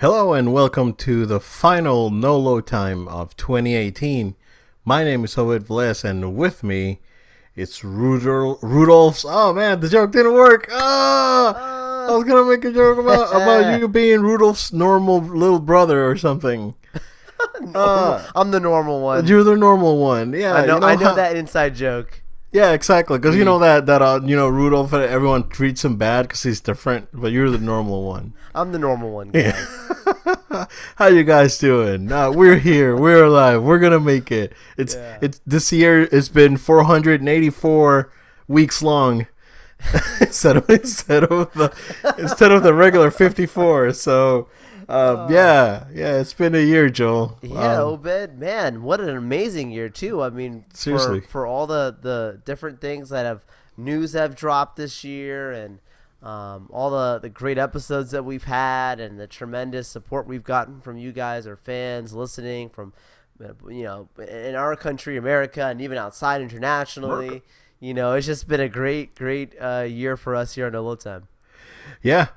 Hello and welcome to the final no-load time of 2018. My name is Hovid Vles and with me it's Rudolph's. Oh man, the joke didn't work. I was gonna make a joke about you being Rudolph's normal little brother or something. I'm the normal one. You're the normal one. Yeah, I know that inside joke. Yeah, exactly. Because you know that Rudolph, everyone treats him bad because he's different, but you're the normal one. I'm the normal one, guys. Yeah. How you guys doing? We're here. We're alive. We're gonna make it. It's this year. It's been 484 weeks long instead of the regular 54. So. Yeah, it's been a year, Joel. Yeah, Obed, man, what an amazing year too. I mean, seriously, for all the different things that have dropped this year, and all the great episodes that we've had, and the tremendous support we've gotten from you guys, our fans, listening from, in our country, America, and even outside internationally. America. It's just been a great year for us here on No Load Time. Yeah.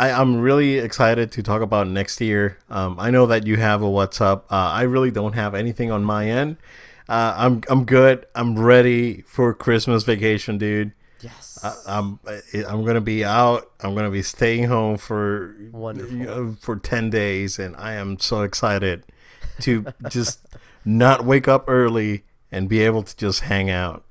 I'm really excited to talk about next year. I know that you have a what's up. I really don't have anything on my end. I'm good. I'm ready for Christmas vacation, dude. Yes. I'm gonna be out. I'm gonna be staying home for 10 days, and I am so excited to just not wake up early and be able to just hang out.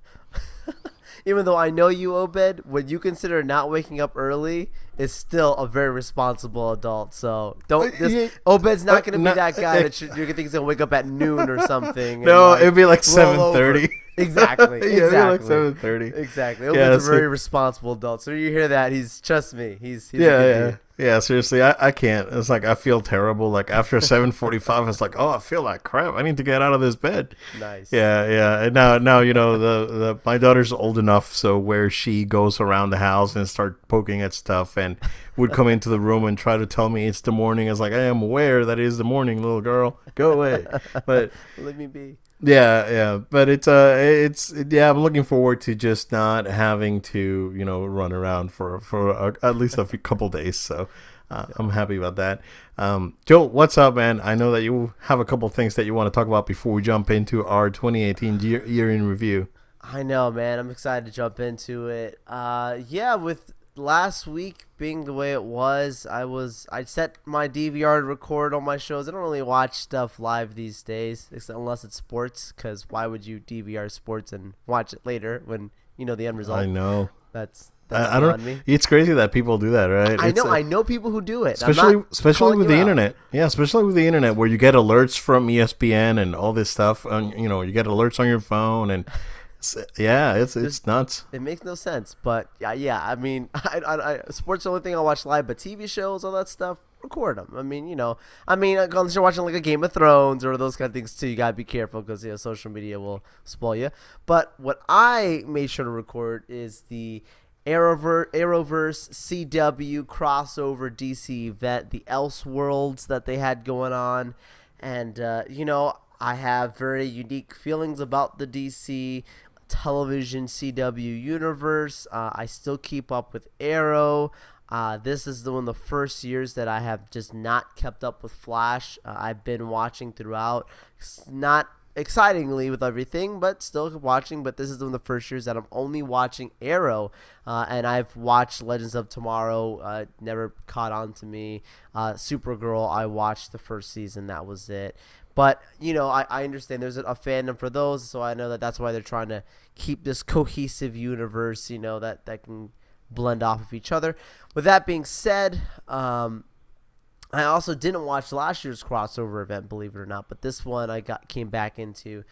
Even though I know you, Obed, what you consider not waking up early is still a very responsible adult. So Obed's not going to be that guy that you're going to think he's going to wake up at noon or something. No, it'd be like 7:30. Exactly. Like 7:30. Exactly. Obed's a very responsible adult. So you hear that, trust me, he's Yeah, seriously, I can't. It's like I feel terrible. Like after 7:45, it's like, oh, I feel like crap. I need to get out of this bed. Nice. Yeah. And now the my daughter's old enough so where she goes around the house and start poking at stuff and would come into the room and try to tell me it's the morning. It's like, I am aware that it is the morning, little girl. Go away. But let me be. Yeah, but it's I'm looking forward to just not having to run around for at least a couple days. So I'm happy about that. Joe, what's up, man? I know that you have a couple things that you want to talk about before we jump into our 2018 year in review. I know, man. I'm excited to jump into it. With last week being the way it was, I set my DVR to record all my shows. I don't really watch stuff live these days, unless it's sports, because why would you DVR sports and watch it later when you know the end result? I know. That's I don't. Me. It's crazy that people do that, right? I know people who do it, especially with the internet. Yeah, especially with the internet, where you get alerts from ESPN and all this stuff, and you get alerts on your phone and. Yeah, it's nuts. It makes no sense, but yeah. I mean, I sports the only thing I watch live, but TV shows, all that stuff, record them. I mean, unless you're watching like a Game of Thrones or those kind of things too, you gotta be careful because social media will spoil you. But what I made sure to record is the Arrowverse CW crossover DC event, the Elseworlds that they had going on, and I have very unique feelings about the DC television CW universe. I still keep up with Arrow. This is one of the first years that I have just not kept up with Flash. I've been watching throughout, not excitingly with everything, but still watching. But this is one of the first years that I'm only watching Arrow, and I've watched Legends of Tomorrow. Never caught on to me. Supergirl, I watched the first season. That was it. But, I understand there's a fandom for those, so I know that's why they're trying to keep this cohesive universe, that can blend off of each other. With that being said, I also didn't watch last year's crossover event, believe it or not, but this one I came back into.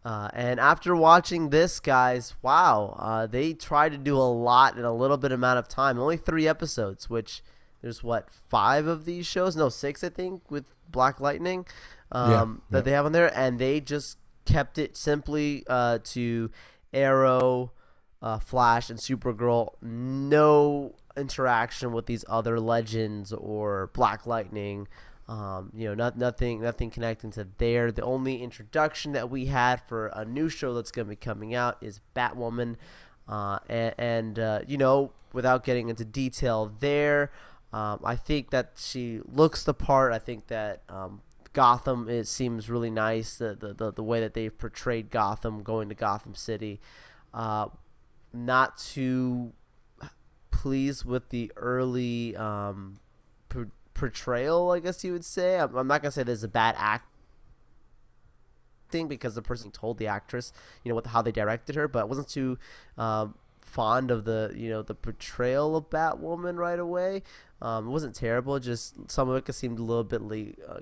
And after watching this, guys, wow, they tried to do a lot in a little bit amount of time. Only 3 episodes, which there's, 5 of these shows? No, 6, I think, with Black Lightning. That they have on there, and they just kept it simply to Arrow, Flash, and Supergirl. No interaction with these other legends or Black Lightning. Nothing connecting to there. The only introduction that we had for a new show that's going to be coming out is Batwoman, without getting into detail there. I think that she looks the part. I think that Gotham, it seems really nice. The way that they've portrayed Gotham, going to Gotham City. Not too pleased with the early portrayal, I guess you would say. I'm not gonna say there's a bad acting because the person told the actress, how they directed her, but wasn't too fond of the portrayal of Batwoman right away. It wasn't terrible, just some of it seemed a little bit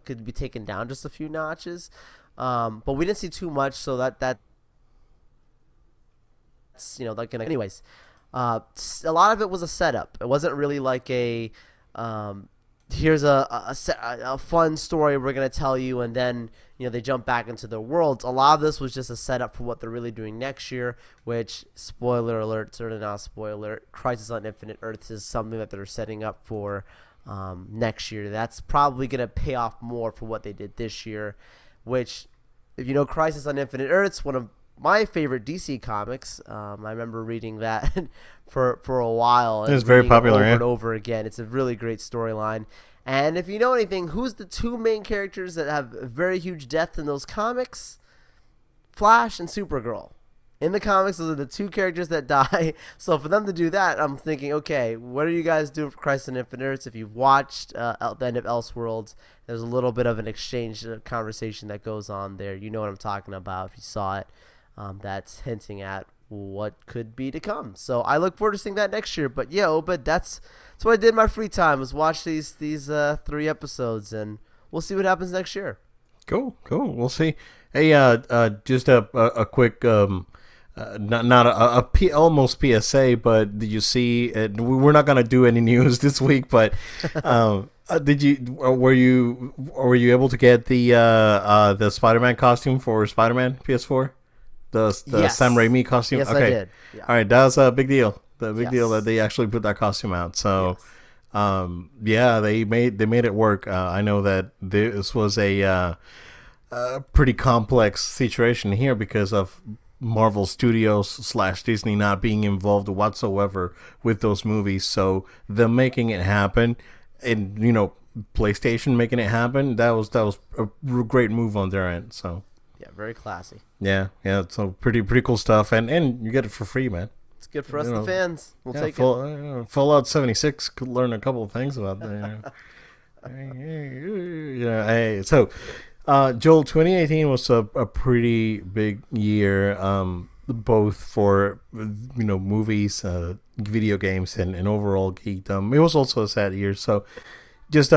could be taken down just a few notches. But we didn't see too much, so that's anyways. A lot of it was a setup. It wasn't really like a here's a fun story we're gonna tell you, and then they jump back into their worlds. A lot of this was just a setup for what they're really doing next year, which, spoiler alert, certainly not a spoiler, Crisis on Infinite Earths is something that they're setting up for next year. That's probably gonna pay off more for what they did this year, which, if you know Crisis on Infinite Earths, one of my favorite DC comics. I remember reading that for a while. It's very popular, over and over again. It's a really great storyline. And if you know anything, who's the two main characters that have very huge depth in those comics? Flash and Supergirl. In the comics, those are the two characters that die. So for them to do that, I'm thinking, okay, what are you guys doing for Crisis on Infinite Earths? If you've watched the end of Elseworlds, there's a little bit of an exchange conversation that goes on there. You know what I'm talking about if you saw it. That's hinting at what could be to come. So I look forward to seeing that next year. But yeah, Obed, that's what I did in my free time, was watch these 3 episodes, and we'll see what happens next year. Cool. We'll see. Hey, just a quick, almost PSA, but did you see? We're not gonna do any news this week, but were you able to get the Spider-Man costume for Spider-Man PS4? The yes. Sam Raimi costume? Yes, okay. I did. Yeah. All right, that was a big deal. The big Yes. deal that they actually put that costume out. So, Yes. Yeah, they made it work. I know that this was a pretty complex situation here because of Marvel Studios / Disney not being involved whatsoever with those movies. So them making it happen, and PlayStation making it happen, that was a great move on their end. So. Yeah, very classy. Yeah. So pretty cool stuff, and you get it for free, man. It's good for us, the fans. We'll take it. Fallout 76 could learn a couple of things about that. Yeah. Hey, so Joel, 2018 was a pretty big year, both for movies, video games, and overall geekdom. It was also a sad year, so just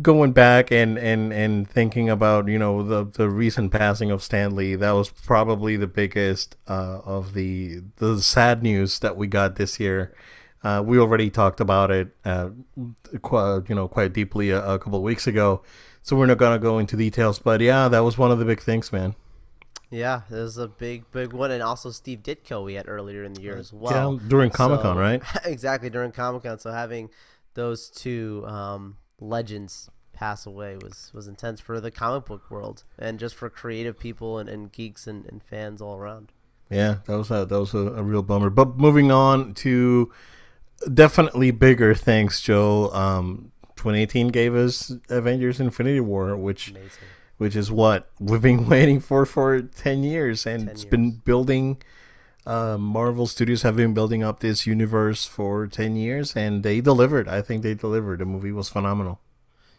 going back and thinking about the recent passing of Stan Lee, that was probably the biggest of the sad news that we got this year. We already talked about it quite deeply a couple of weeks ago, so we're not gonna go into details. But yeah, that was one of the big things, man. Yeah, it was a big one, and also Steve Ditko we had earlier in the year as well. Yeah, during Comic-Con, right? Exactly, during Comic-Con. So having those two legends pass away was intense for the comic book world, and just for creative people and geeks and fans all around. Yeah, that was a real bummer. But moving on to definitely bigger things, Joe. 2018 gave us Avengers Infinity War, which is what we've been waiting for 10 years, and it's been building. Marvel Studios have been building up this universe for 10 years, and they delivered. I think they delivered. The movie was phenomenal.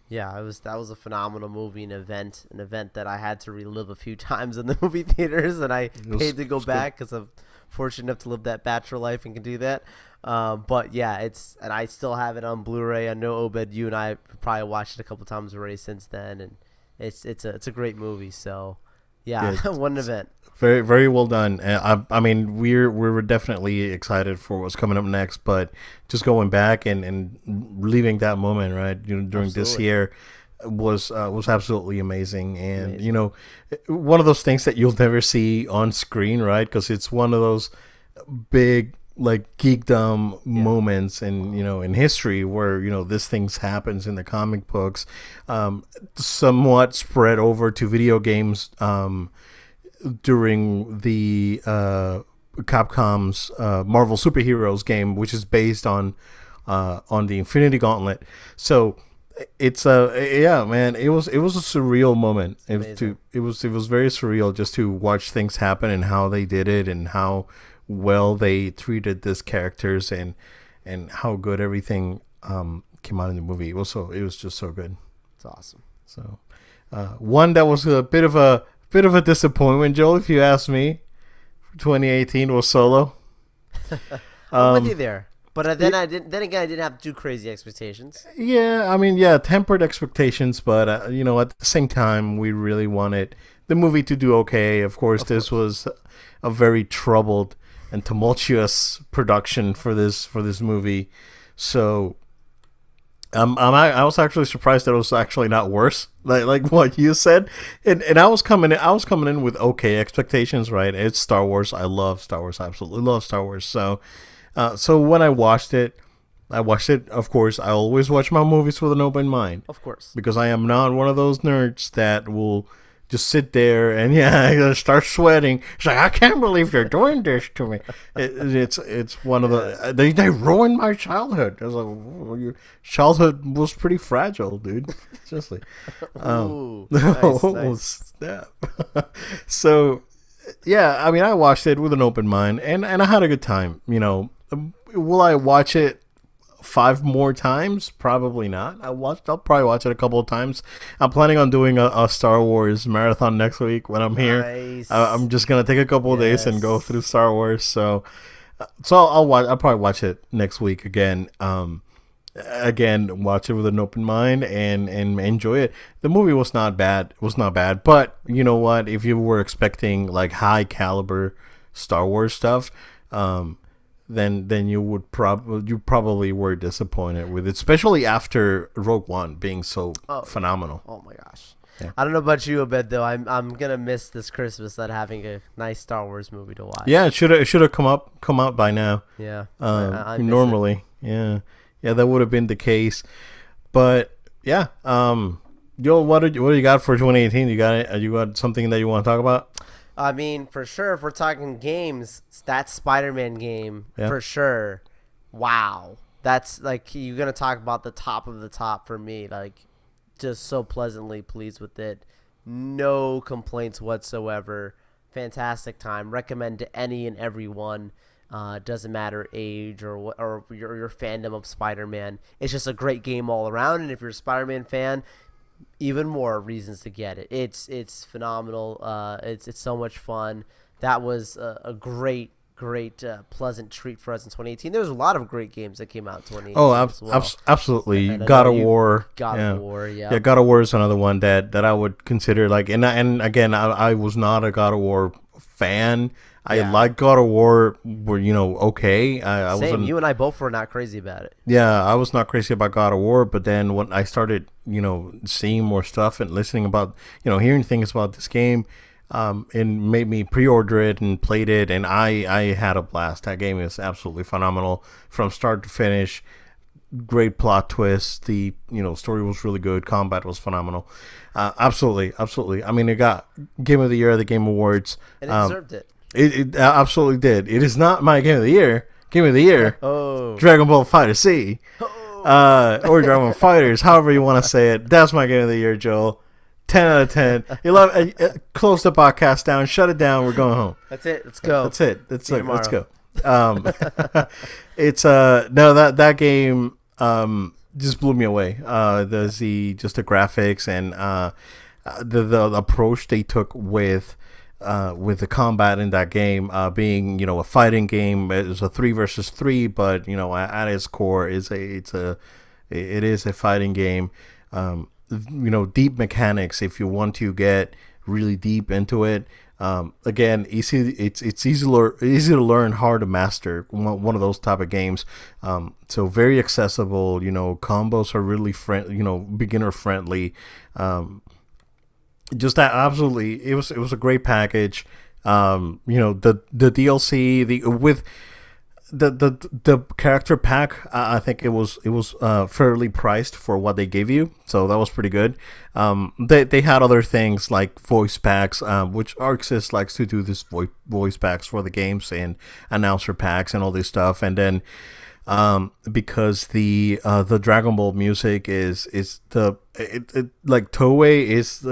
Yeah, that was a phenomenal movie, an event that I had to relive a few times in the movie theaters, and I paid to go back because I'm fortunate enough to live that bachelor life and can do that. But yeah, and I still have it on Blu-ray. I know, Obed, you and I probably watched it a couple times already since then, and it's a great movie. So yeah, what an event. Very, very well done. I mean, we were definitely excited for what's coming up next, but just going back and leaving that moment, right, during this year was absolutely amazing. And one of those things that you'll never see on screen, right? Because it's one of those big geekdom moments in history where this things happens in the comic books, somewhat spread over to video games. During the Capcom's Marvel Superheroes game, which is based on on the Infinity Gauntlet. So it's yeah, man, it was a surreal moment. It was very surreal just to watch things happen and how they did it and how well they treated these characters and how good everything came out in the movie. It was just so good. It's awesome. So one that was a bit of a disappointment, Joel, if you ask me, for 2018 was Solo. I'm with you there. But then I didn't have too crazy expectations. Yeah, I mean, tempered expectations, but at the same time, we really wanted the movie to do okay. Of course, this was a very troubled and tumultuous production for this movie. So, I was actually surprised that it was actually not worse, like what you said. And I was coming in with okay expectations, right? It's Star Wars. I love Star Wars. I absolutely love Star Wars. So when I watched it, of course, I always watch my movies with an open mind. Of course. Because I am not one of those nerds that will just sit there and start sweating. It's like, I can't believe they're doing this to me. It's one of the... They ruined my childhood. I was like, well, your childhood was pretty fragile, dude. Seriously. Ooh, nice. Snap. So, yeah, I mean, I watched it with an open mind, and I had a good time, Will I watch it 5 more times? Probably not. I'll probably watch it a couple of times. I'm planning on doing a Star Wars marathon next week when I'm here. Nice. I'm just gonna take a couple of days and go through Star Wars. So I'll probably watch it next week again. Again, watch it with an open mind and enjoy it. The movie was not bad. But you know what? If you were expecting like high caliber Star Wars stuff, then you probably were disappointed with it, especially after Rogue One being so phenomenal. Oh my gosh. Yeah. I don't know about you, Abed, though. I'm gonna miss this Christmas not having a nice Star Wars movie to watch. Yeah, it should have come out by now. Yeah. I normally. Yeah, that would have been the case. But yeah, Joel, what do you got for 2018? You got something that you want to talk about? I mean, for sure, if we're talking games, that Spider-Man game, for sure. Wow. That's, like, you're going to talk about the top of the top for me. Like, just so pleasantly pleased with it. No complaints whatsoever. Fantastic time. Recommend to any and everyone. Doesn't matter age or your fandom of Spider-Man. It's just a great game all around, and if you're a Spider-Man fan, even more reasons to get it. It's phenomenal. It's so much fun. That was a great pleasant treat for us in 2018. There was a lot of great games that came out in 2018. Oh, as well. Absolutely. God of War. God of War, yeah. Yeah, God of War is another one that I would consider, like, and again, I was not a God of War fan. I like God of War, okay. I Same. You and I both were not crazy about it. Yeah, I was not crazy about God of War, but then when I started, seeing more stuff and listening about, hearing things about this game, it made me pre-order it and played it, and I had a blast. That game is absolutely phenomenal from start to finish. Great plot twist. The story was really good. Combat was phenomenal. Absolutely. I mean, it got Game of the Year at the Game Awards, and it deserved it. It absolutely did. It is not my Game of the Year. Game of the Year, oh, Dragon Ball FighterZ, or Dragon Ball Fighters, however you want to say it. That's my Game of the Year, Joel. 10 out of 10. You love. Close the podcast down. Shut it down. We're going home. That's it. Let's go. That's it. Let's go. It's no, that game just blew me away. The graphics and the approach they took with the combat in that game, being a fighting game. It's a 3 versus 3, but at its core it is a fighting game. Deep mechanics if you want to get really deep into it. Again, it's easy to learn, hard to master. One of those type of games. So very accessible. Combos are really beginner friendly. Just that, absolutely, it was a great package. The DLC with the character pack, I think it was fairly priced for what they gave you, so that was pretty good. They had other things like voice packs, which ArcSys likes to do this voice packs for the games and announcer packs and all this stuff, and then because the Dragon Ball music is like Toei is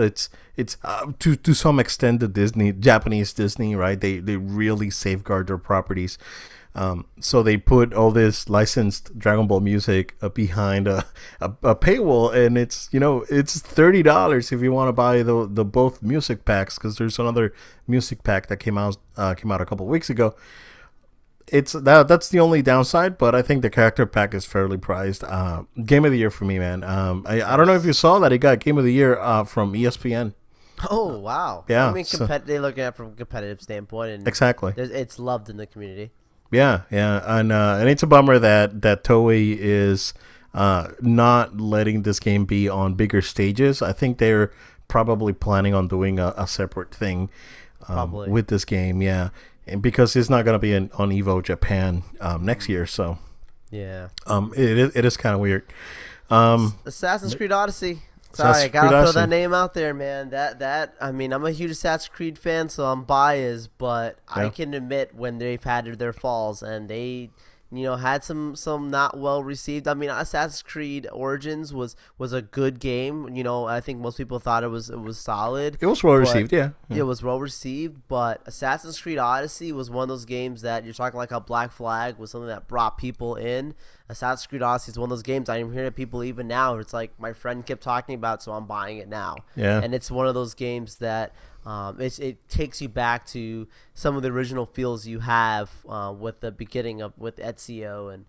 it's to some extent the Japanese Disney, right? They really safeguard their properties. So they put all this licensed Dragon Ball music behind a paywall, and it's $30 if you want to buy the both music packs, because there's another music pack that came out a couple of weeks ago. That's the only downside, but I think the character pack is fairly priced. Game of the year for me, man. I don't know if you saw that it got Game of the Year from ESPN. Oh wow! Yeah, I mean, they look at it from a competitive standpoint, and exactly, it's loved in the community. Yeah, and it's a bummer that Toei is not letting this game be on bigger stages. I think they're probably planning on doing a separate thing with this game. Yeah. And because it's not going to be on Evo Japan next year, so yeah, it is kind of weird. Assassin's Creed Odyssey. Sorry, I gotta throw that name out there, man. I mean, I'm a huge Assassin's Creed fan, so I'm biased, but yeah. I can admit when they've had their falls and they, had some not well received. I mean, Assassin's Creed Origins was a good game. I think most people thought it was solid. It was well received, yeah. It was well received, but Assassin's Creed Odyssey was one of those games that you're talking like how Black Flag was something that brought people in. Assassin's Creed Odyssey is one of those games I'm hearing people even now. It's like my friend kept talking about, so I'm buying it now. Yeah, and it's one of those games that it takes you back to some of the original feels you have with the beginning with Ezio, and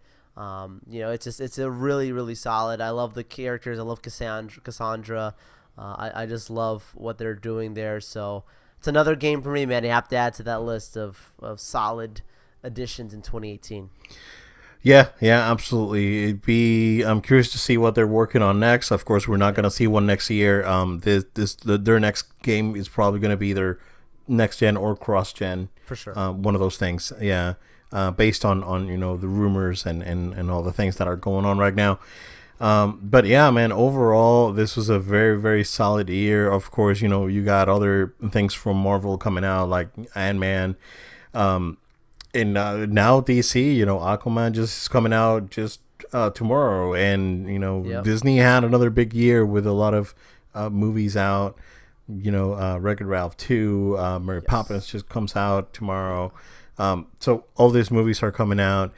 it's a really, really solid. I love the characters. I love Cassandra. I just love what they're doing there. So it's another game for me, man. You have to add to that list of solid additions in 2018. Yeah, absolutely. I'm curious to see what they're working on next. Of course, we're not going to see one next year. Their next game is probably going to be either next gen or cross gen. For sure. One of those things. Yeah. Based on the rumors and all the things that are going on right now. But yeah, man, overall, this was a very, very solid year. Of course, you got other things from Marvel coming out like Ant-Man. And now DC, Aquaman just is coming out just tomorrow, and Yep. Disney had another big year with a lot of movies out. Wreck-It Ralph 2, Mary Poppins just comes out tomorrow. So all these movies are coming out.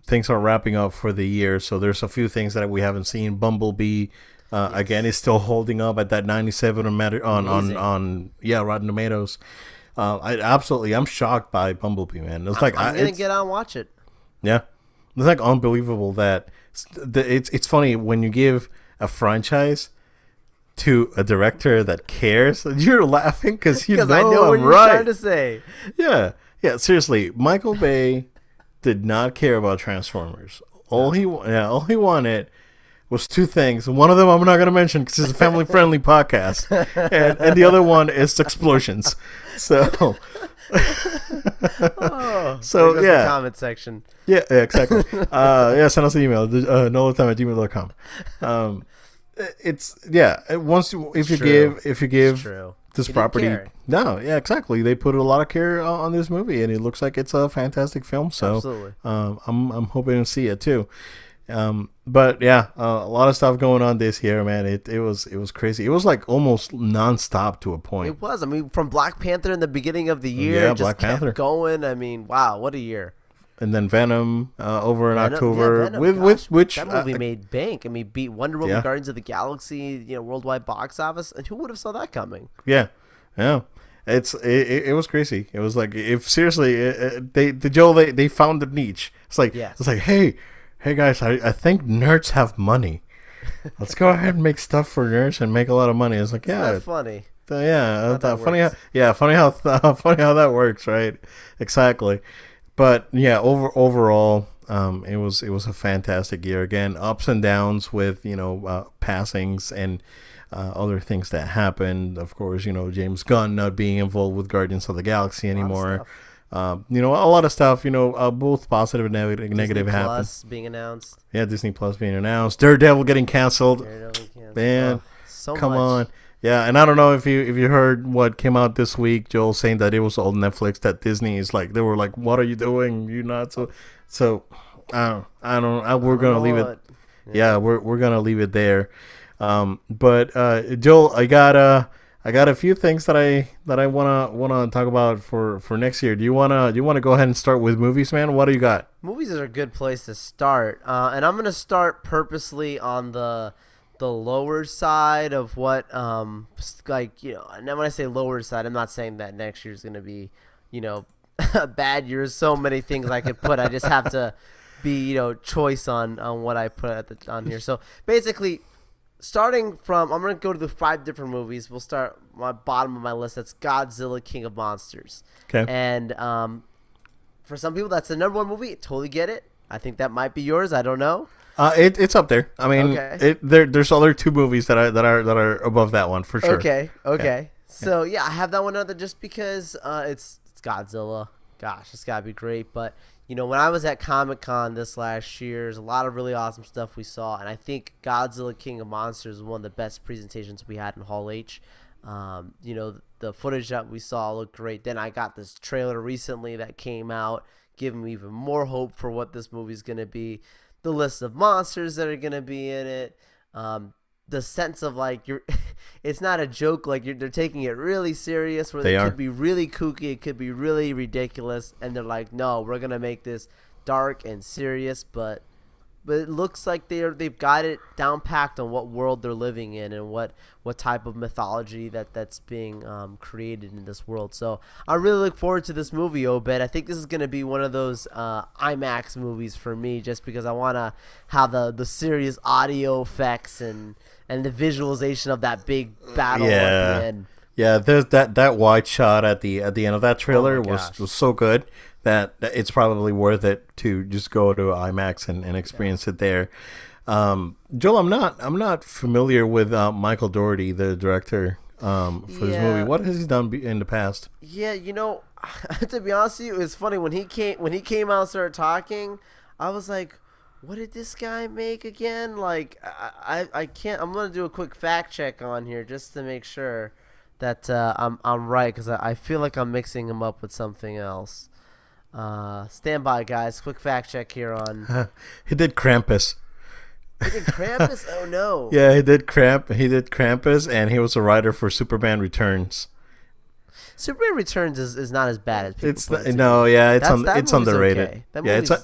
Things are wrapping up for the year, so there's a few things that we haven't seen. Bumblebee again is still holding up at that 97 on Rotten Tomatoes. I'm shocked by Bumblebee, man. It's like I'm gonna get on and watch it. Yeah, it's like unbelievable that it's funny when you give a franchise to a director that cares. You're laughing because I know what you're trying to say. Yeah. Seriously, Michael Bay did not care about Transformers. All he wanted was two things. One of them I'm not going to mention because it's a family-friendly podcast, and the other one is explosions. So, the comment section. Yeah, exactly. Send us an email. nolatime@gmail.com. If you give this property, exactly. They put a lot of care on this movie, and it looks like it's a fantastic film. So, absolutely. I'm hoping to see it too. But yeah, a lot of stuff going on this year, man. It was crazy. It was like almost nonstop to a point. It was. I mean, from Black Panther in the beginning of the year, just kept going. I mean, wow, what a year. And then Venom over in October, which that movie made bank. I mean, beat Wonder Woman, Guardians of the Galaxy, worldwide box office, and who would have saw that coming? Yeah. It was crazy. It was like, if seriously, they found the niche. It's like hey guys, I think nerds have money. Let's go ahead and make stuff for nerds and make a lot of money. It's like, That's funny. Funny how that works, right? Exactly. But yeah, overall, it was a fantastic year. Again, ups and downs with passings and other things that happened. Of course, James Gunn not being involved with Guardians of the Galaxy anymore. A lot of stuff. Both positive and negative Disney happened. Plus being announced. Yeah, Disney Plus being announced. Daredevil getting canceled. Man, come on. Yeah, and I don't know if you heard what came out this week, Joel, saying that it was all Netflix, that Disney is like, they were like, what are you doing? You're not so We're gonna leave it. Yeah, we're gonna leave it there. But Joel, I got a few things that I wanna talk about for next year. Do you wanna go ahead and start with movies, man? What do you got? Movies are a good place to start, and I'm gonna start purposely on the lower side of what like, you know. And then when I say lower side, I'm not saying that next year's gonna be, you know, a bad year. So many things I could put. I just have to be, you know, choice on what I put on here. So basically, starting from, I'm gonna go to the 5 different movies. We'll start my bottom of my list. That's Godzilla, King of Monsters. Okay. And for some people, that's the #1 movie. Totally get it. I think that might be yours. I don't know. It's up there. I mean, Okay. There's other 2 movies that are above that one for sure. Okay. Yeah. So yeah, I have that one other just because it's Godzilla. Gosh, it's gotta be great. But you know, when I was at Comic-Con this last year, there's a lot of really awesome stuff we saw, and I think Godzilla King of Monsters is one of the best presentations we had in Hall H. You know, the footage that we saw looked great. Then I got this trailer recently that came out, giving me even more hope for what this movie's gonna be. The list of monsters that are gonna be in it. The sense of like it's not a joke, like they're taking it really serious, where it could be really kooky, it could be really ridiculous, and they're like, no, we're gonna make this dark and serious, but it looks like they've got it down packed on what world they're living in and what type of mythology that's being created in this world. So I really look forward to this movie, Obed. I think this is going to be one of those IMAX movies for me, just because I want to have the serious audio effects and the visualization of that big battle at the end. Yeah, there's that wide shot at the end of that trailer was so good that it's probably worth it to just go to IMAX and experience it there. Joel, I'm not familiar with Michael Dougherty, the director, for this movie. What has he done in the past? Yeah, you know, to be honest with you, it's funny when he came out and started talking, I was like, what did this guy make again? Like, I can't. I'm gonna do a quick fact check on here just to make sure that I'm right, because I feel like I'm mixing him up with something else. Stand by, guys. Quick fact check here on. He did Krampus. He did Krampus? Oh no. Yeah, he did Krampus, and he was a writer for Superman Returns. Superman Returns is not as bad as people put it. It's underrated. Okay.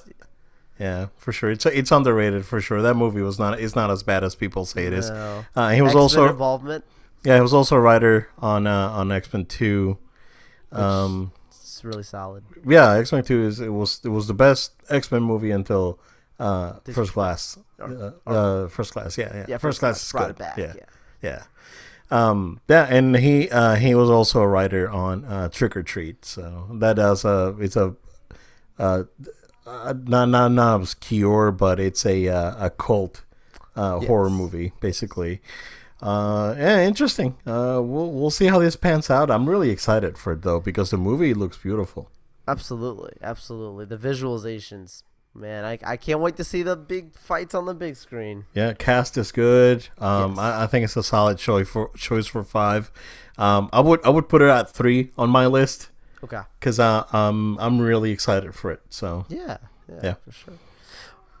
Yeah, for sure. It's underrated for sure. That movie is not as bad as people say it is. No. He was also involvement. Yeah, he was also a writer on X-Men 2. It's really solid. Yeah, X-Men 2 was the best X-Men movie until First Class. First Class, yeah. First Class is good. Yeah. And he was also a writer on Trick or Treat. So it's not obscure, but it's a cult horror movie basically. Interesting. We'll see how this pans out. I'm really excited for it though, because the movie looks beautiful. Absolutely. The visualizations, man. I can't wait to see the big fights on the big screen. Yeah, cast is good. I think it's a solid choice for 5. I would put it at 3 on my list. Okay. Because I'm really excited for it. So yeah, for sure.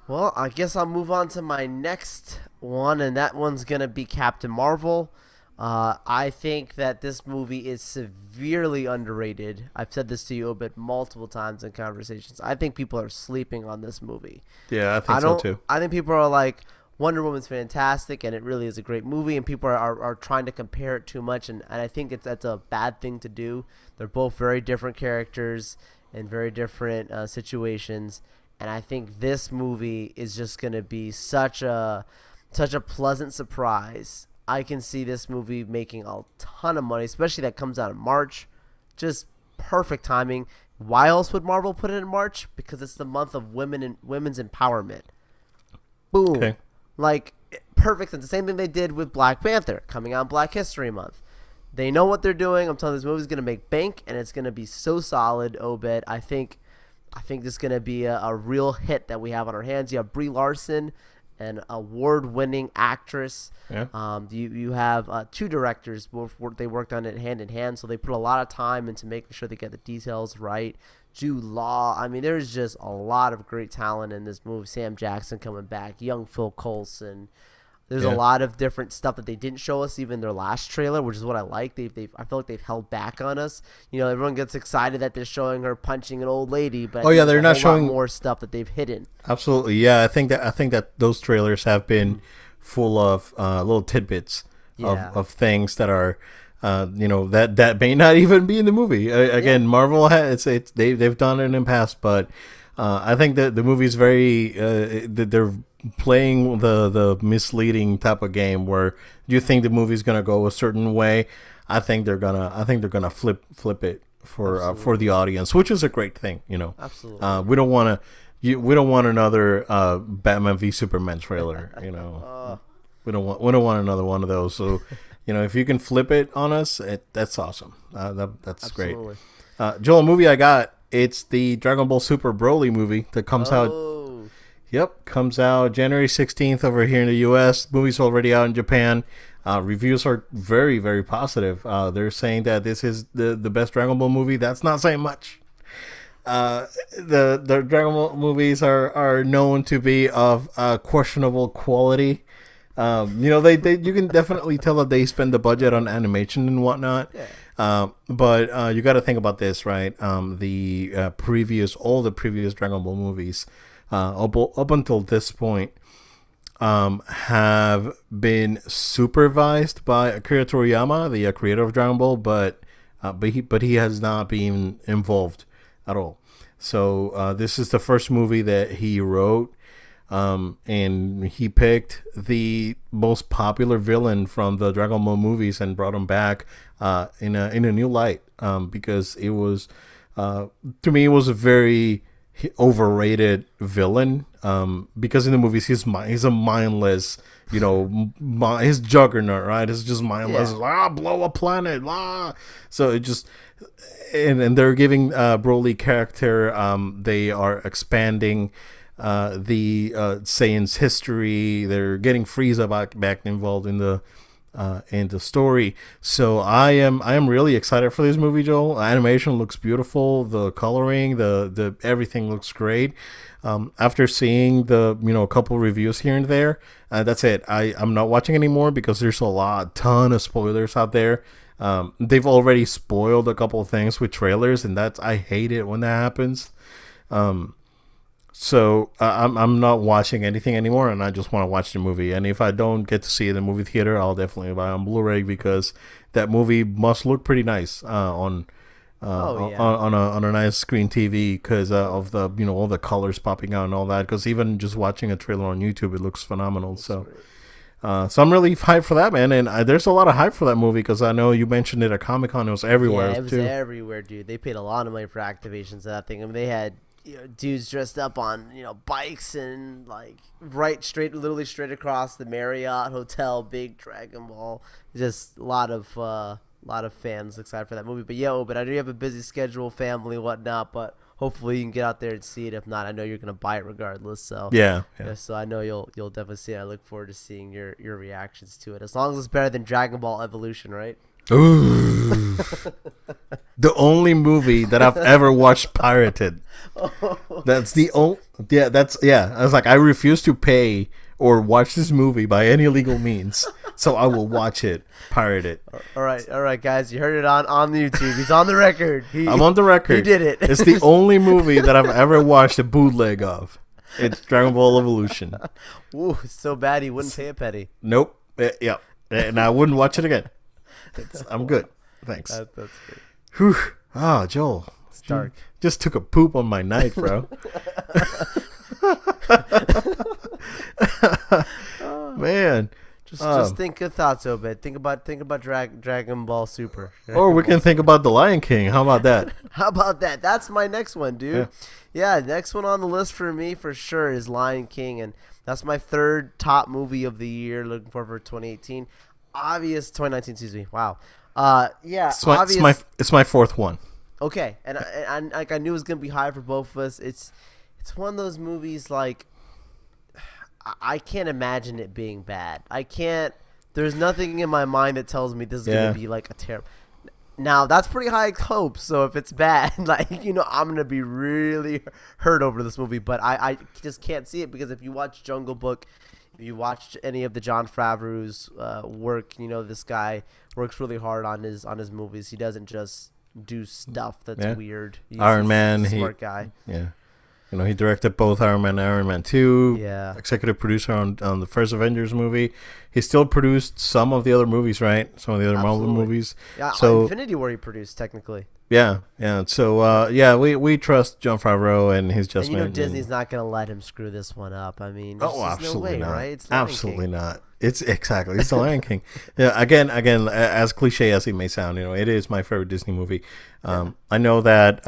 Well, I guess I'll move on to my next one, and that one's going to be Captain Marvel. I think that this movie is severely underrated. I've said this to you, Obed, multiple times in conversations. I think people are sleeping on this movie. Yeah, I think so too. I think people are like, Wonder Woman's fantastic, and it really is a great movie, and people are trying to compare it too much, and I think that's a bad thing to do. They're both very different characters and very different situations. And I think this movie is just going to be such a pleasant surprise. I can see this movie making a ton of money, especially that comes out in March. Just perfect timing. Why else would Marvel put it in March? Because it's the month of women's empowerment. Boom. Okay. Like, perfect. It's the same thing they did with Black Panther coming out in Black History Month. They know what they're doing. I'm telling you, this movie's going to make bank, and it's going to be so solid, Obed. I think this is going to be a real hit that we have on our hands. You have Brie Larson an award-winning actress. Yeah. You have 2 directors. They worked on it hand in hand, so they put a lot of time into making sure they get the details right. Jude Law. I mean, there's just a lot of great talent in this movie. Sam Jackson coming back, young Phil Coulson. There's a lot of different stuff that they didn't show us even in their last trailer, which is what I like. I feel like they've held back on us. You know, everyone gets excited that they're showing her punching an old lady, but they're not showing more stuff that they've hidden. Absolutely, yeah. I think that those trailers have been full of little tidbits of things that are, that may not even be in the movie. Again, Marvel they've done it in the past, but I think that the movie's very they're playing the misleading type of game where you think the movie's gonna go a certain way. I think they're gonna flip it for the audience, which is a great thing. Absolutely. We don't want another Batman v Superman trailer. We don't want another one of those. So if you can flip it on us, that's awesome. That's Absolutely. Great. Joel, a movie I got. It's the Dragon Ball Super Broly movie that comes out. Yep, comes out January 16th over here in the U.S. Movie's already out in Japan. Reviews are very, very positive. They're saying that this is the best Dragon Ball movie. That's not saying much. The Dragon Ball movies are known to be of questionable quality. You can definitely tell that they spend the budget on animation and whatnot. Yeah. But you got to think about this, right? All the previous Dragon Ball movies, up until this point, have been supervised by Akira Toriyama, the creator of Dragon Ball, but he has not been involved at all. So this is the first movie that he wrote, and he picked the most popular villain from the Dragon Ball movies and brought him back in a new light, because it was, to me, it was a very overrated villain, because in the movies he's a mindless, his juggernaut, right? It's just mindless. Blow a planet, so it just, and they're giving Broly character, they are expanding the Saiyan's history. They're getting Frieza back involved in the story. So I am really excited for this movie, Joel. Animation looks beautiful. The coloring, the everything looks great. After seeing a couple reviews here and there, that's it. I'm not watching anymore because there's a ton of spoilers out there. They've already spoiled a couple of things with trailers, and I hate it when that happens. So I'm not watching anything anymore, and I just want to watch the movie. And if I don't get to see it in the movie theater, I'll definitely buy it on Blu-ray, because that movie must look pretty nice on a nice screen TV, because of the all the colors popping out and all that. Because even just watching a trailer on YouTube, it looks phenomenal. So I'm really hyped for that, man. And there's a lot of hype for that movie, because I know you mentioned it at Comic-Con. It was everywhere. Yeah, it was everywhere, dude. They paid a lot of money for activations of that thing. I mean, they had dudes dressed up on bikes and literally straight across the Marriott Hotel, big Dragon Ball. Just a lot of fans excited for that movie. But I know you have a busy schedule, family, whatnot. But hopefully you can get out there and see it. If not, I know you're gonna buy it regardless. So yeah. So I know you'll definitely see it. I look forward to seeing your reactions to it. As long as it's better than Dragon Ball Evolution, right? Ooh. The only movie that I've ever watched pirated. That's the only. Yeah. I was like, I refuse to pay or watch this movie by any legal means, so I will watch it pirated. All right, guys. You heard it on the YouTube. He's on the record. I'm on the record. He did it. It's the only movie that I've ever watched a bootleg of. It's Dragon Ball Evolution. Ooh, it's so bad he wouldn't pay a penny. Nope. Yeah, and I wouldn't watch it again. I'm good. Thanks. That's great. Whew. Oh, Joel. It's dark. Just took a poop on my night, bro. Man. Just think good thoughts, Obed. Think about Dragon Ball Super. Or we can think about The Lion King. How about that? How about that? That's my next one, dude. Yeah, next one on the list for me for sure is Lion King, and that's my third top movie of the year. Looking forward for 2018. 2019, excuse me. Wow. Yeah. It's my fourth one. Okay, and I knew it was gonna be high for both of us. It's one of those movies, like, I can't imagine it being bad. I can't. There's nothing in my mind that tells me this is gonna be like a terrible. Now that's pretty high hopes. So if it's bad, like I'm gonna be really hurt over this movie. But I just can't see it because if you watch Jungle Book, if you watched any of the Jon Favreau's work, this guy works really hard on his movies. He doesn't just do stuff that's weird. Iron Man, he's a smart guy. Yeah. He directed both Iron Man and Iron Man 2. Yeah. Executive producer on the first Avengers movie. He still produced some of the other movies, right? Some of the other Marvel movies. Yeah, so Infinity War he produced, technically. Yeah. So, we trust Jon Favreau and his judgment. And Disney's not going to let him screw this one up. I mean, there's absolutely no way, not. right? It's absolutely not. It's the Lion King. Yeah, again, as cliche as it may sound, it is my favorite Disney movie. I know that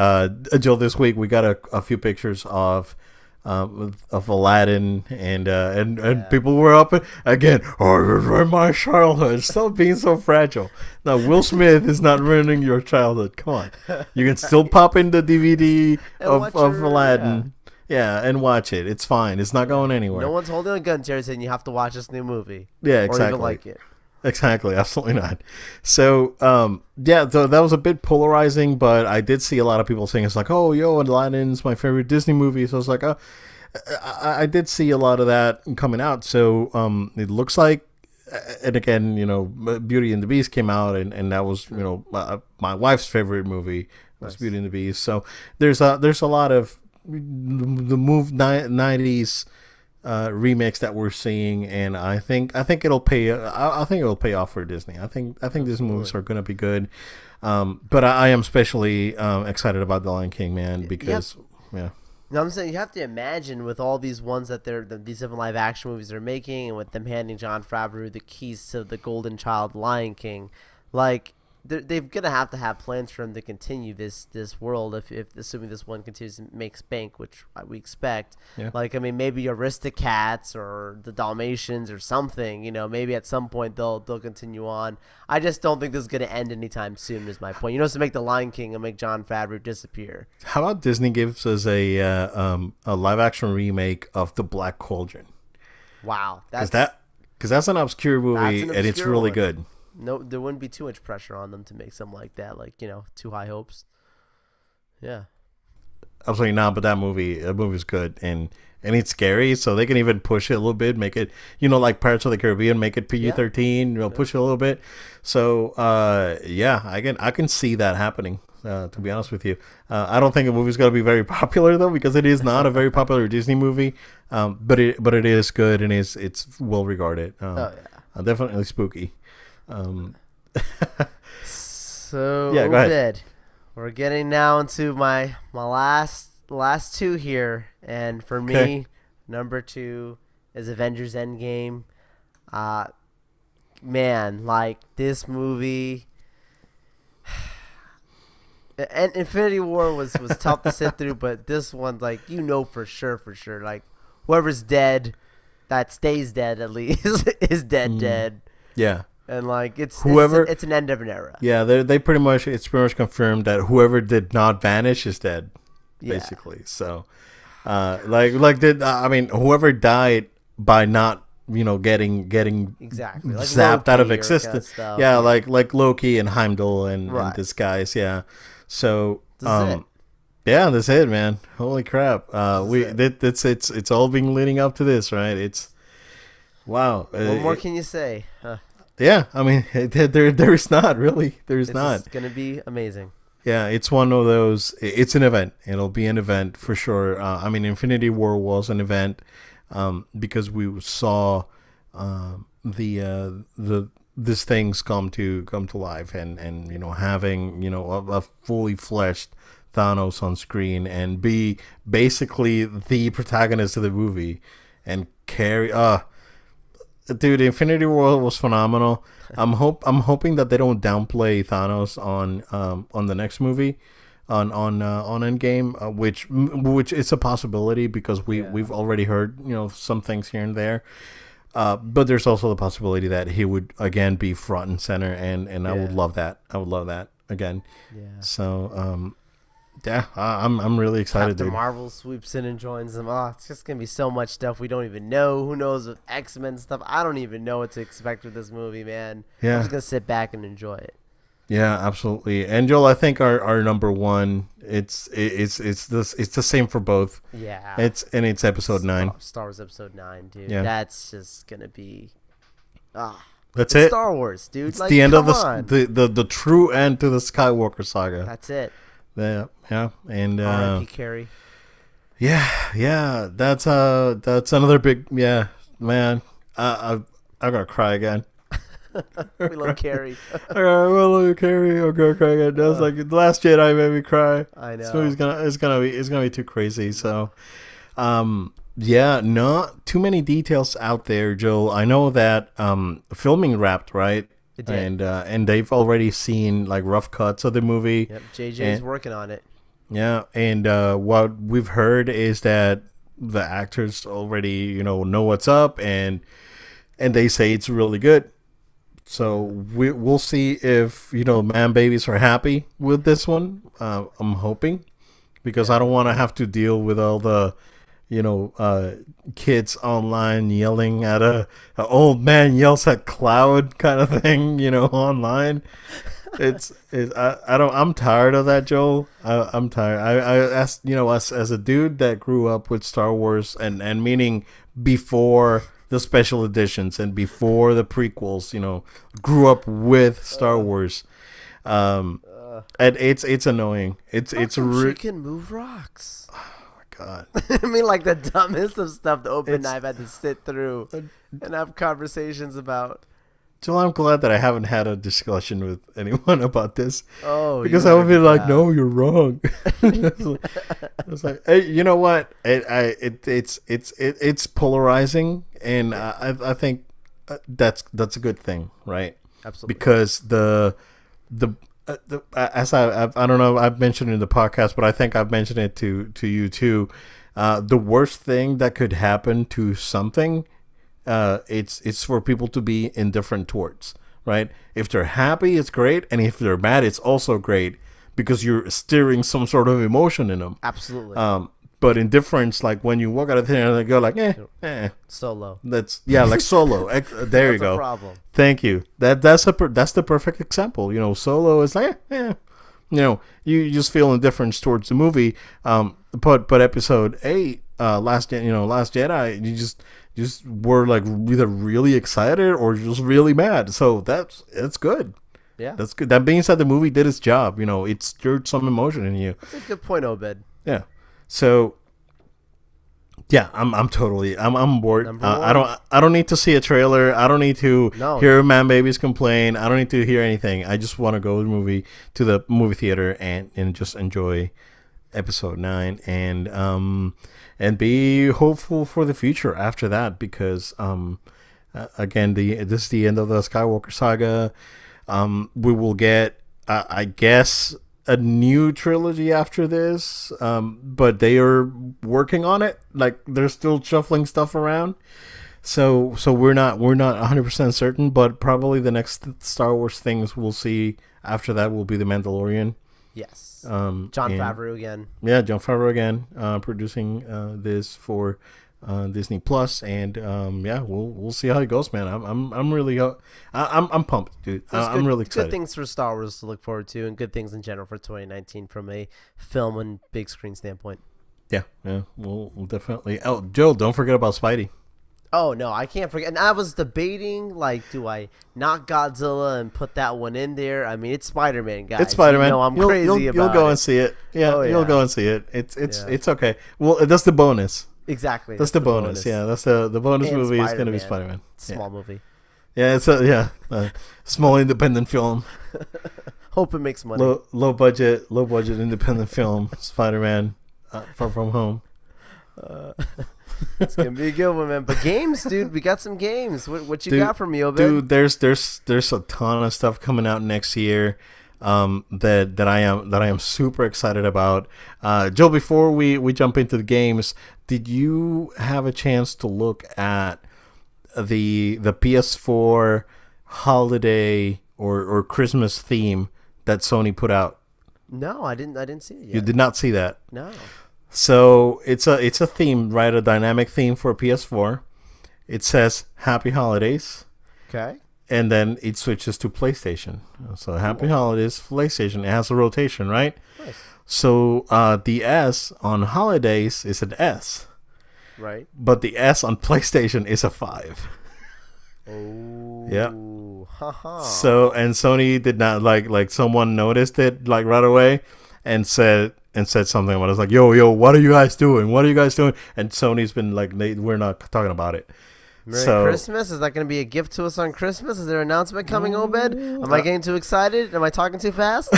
Jill, this week we got a few pictures of Aladdin and people were up again. Oh, my childhood, stop being so fragile. Now Will Smith is not ruining your childhood. Come on, you can still pop in the DVD of Aladdin. Yeah, and watch it. It's fine. It's not going anywhere. No one's holding a gun to you saying you have to watch this new movie. Yeah, exactly. Or even like it. Exactly. Absolutely not. So, so that was a bit polarizing, but I did see a lot of people saying it's like, oh, Aladdin's my favorite Disney movie. So I was like, I did see a lot of that coming out. So it looks like, and again, Beauty and the Beast came out, and that was, my wife's favorite movie was Beauty and the Beast. So there's a lot of the 90s remix that we're seeing, and I think it'll pay. I think it'll pay off for Disney. I think these movies are going to be good. But I am especially excited about The Lion King, man, because No, I'm saying you have to imagine with all these ones that these different live action movies they're making, and with them handing Jon Favreau the keys to the golden child Lion King, like. They're gonna have to have plans for him to continue this world if assuming this one continues and makes bank, which we expect. Yeah. Like, I mean, maybe Aristocats or the Dalmatians or something. Maybe at some point they'll continue on. I just don't think this is gonna end anytime soon. Is my point. To make the Lion King and make Jon Favreau disappear. How about Disney gives us a live action remake of The Black Cauldron? Wow, because that's an obscure movie and it's really good. No, there wouldn't be too much pressure on them to make something like that. Like, too high hopes. Yeah. Absolutely not, but that movie's good and it's scary, so they can even push it a little bit, make it, like Pirates of the Caribbean, make it PG-13, push it a little bit. So, I can see that happening. To be honest with you, I don't think the movie's gonna be very popular though, because it is not a very popular Disney movie. But it is good and it's well regarded. Definitely spooky. So yeah, go ahead. We're getting now into my last two here, and for me, number 2 is Avengers Endgame. Man, like this movie, and Infinity War was tough to sit through, but this one, like for sure, like whoever's dead, that stays dead at least is dead. Yeah. And like it's an end of an era. Yeah, it's pretty much confirmed that whoever did not vanish is dead, basically. So, whoever died by not getting exactly like zapped Loki out of existence. Kind of yeah, like Loki and Heimdall and this guys. Yeah, so that's it, man. Holy crap! It's all been leading up to this, right? It's wow. What more can you say? Yeah, I mean, there is not really. It's not. It's gonna be amazing. Yeah, it's one of those. It's an event. It'll be an event for sure. Infinity War was an event because we saw these things come to life, and having a fully fleshed Thanos on screen and be basically the protagonist of the movie and carry. Dude, Infinity War was phenomenal. I'm hoping that they don't downplay Thanos on the next movie, on Endgame, which is a possibility because we've already heard some things here and there, but there's also the possibility that he would again be front and center, and I would love that. I would love that again. Yeah. So Yeah, I'm really excited. Captain Dude. Marvel swoops in and joins them. Oh, it's just gonna be so much stuff we don't even know. Who knows with X-Men stuff? I don't even know what to expect with this movie, man. Yeah. I'm just gonna sit back and enjoy it. Yeah, absolutely. And Joel, I think our number one, it's the same for both. Yeah. It's episode 9. Star Wars episode 9, dude. Yeah. That's just gonna be That's it. Star Wars, dude. It's like, the end of on. the true end to the Skywalker saga. That's it. Yeah, and R.I.P. Carrie. yeah. That's another big man. I'm gonna cry again. We love Carrie. I love Carrie. I'm gonna cry again. That was like The Last Jedi made me cry. I know. This movie's it's gonna be too crazy. So, yeah, not too many details out there, Joel. I know that filming wrapped, right? It did. And they've already seen like rough cuts of the movie. Yep, JJ's working on it. Yeah, and what we've heard is that the actors already, know what's up, and they say it's really good. So we'll see if man babies are happy with this one. I'm hoping, because I don't want to have to deal with all the kids online yelling at an old man yells at cloud kind of thing, online. I'm tired of that, Joel. I'm tired. I asked, us as a dude that grew up with Star Wars and meaning before the special editions and before the prequels, grew up with Star Wars. And it's annoying. It's she can move rocks. God. I mean, like the dumbest of stuff the open knife had to sit through and have conversations about. Joel, I'm glad that I haven't had a discussion with anyone about this. Oh, because I would be like, no, you're wrong. It's like, hey, you know what? It's polarizing, and I think that's a good thing, right? Absolutely. Because as I don't know, I've mentioned it in the podcast, but I think I've mentioned it to you too. The worst thing that could happen to something, it's for people to be indifferent towards, right? If they're happy, it's great, and if they're mad, it's also great, because you're stirring some sort of emotion in them. Absolutely. But indifference, like when you walk out of the theater and they go like, Solo. Like Solo. There you go. That's a problem. Thank you. That's the perfect example. Solo is like, you just feel indifference towards the movie. But episode 8, Last Jedi, you just were like either really excited or just really mad. So that's good. Yeah, that's good. That being said, the movie did its job. It stirred some emotion in you. That's a good point, Obed. Yeah. So, yeah, I'm totally I'm bored. I don't need to see a trailer. I don't need to hear man babies complain. I don't need to hear anything. I just want to go to the movie theater and just enjoy episode 9 and be hopeful for the future after that, because again, this is the end of the Skywalker saga. We will get I guess a new trilogy after this, but they are working on it. Like, they're still shuffling stuff around, so we're not 100% certain, but probably the next Star Wars things we'll see after that will be The Mandalorian. Yes. Jon Favreau again. Yeah, Jon Favreau again, producing this for Disney Plus, and we'll see how it goes, man. I'm really I'm pumped, dude. I'm really excited. Good things for Star Wars to look forward to, and good things in general for 2019 from a film and big screen standpoint. Yeah, we'll definitely. Oh, Joe, don't forget about Spidey. Oh no, I can't forget. And I was debating, like, do I knock Godzilla and put that one in there? I mean, it's Spider-Man, guys. It's Spider-Man. I'm crazy about it. You'll go and see it. Yeah, you'll go and see it. It's okay. Well, that's the bonus. Exactly. That's the bonus. Yeah, that's the bonus movie is going to be Spider-Man. Small movie. Yeah, it's a small independent film. Hope it makes money. Low budget independent film. Spider-Man, Far From Home. It's gonna be a good one, man. But games, dude, we got some games. What you got for me, Obed? Dude, there's a ton of stuff coming out next year. That I am super excited about. Joe, before we jump into the games, did you have a chance to look at the PS4 holiday or Christmas theme that Sony put out? No, I didn't see it yet. You did not see that. No. So it's a theme, right? A dynamic theme for PS4. It says Happy Holidays. Okay. And then it switches to PlayStation. So Happy Holidays, PlayStation. It has a rotation, right? Nice. So the S on holidays is an S. Right. But the S on PlayStation is a 5. Oh. Yeah. Haha. So, and Sony did not like someone noticed it like right away and said something about it. It's like, yo, what are you guys doing? What are you guys doing? And Sony's been like, we're not talking about it. Merry Christmas. Is that going to be a gift to us on Christmas? Is there an announcement coming, Obed? Am I getting too excited? Am I talking too fast?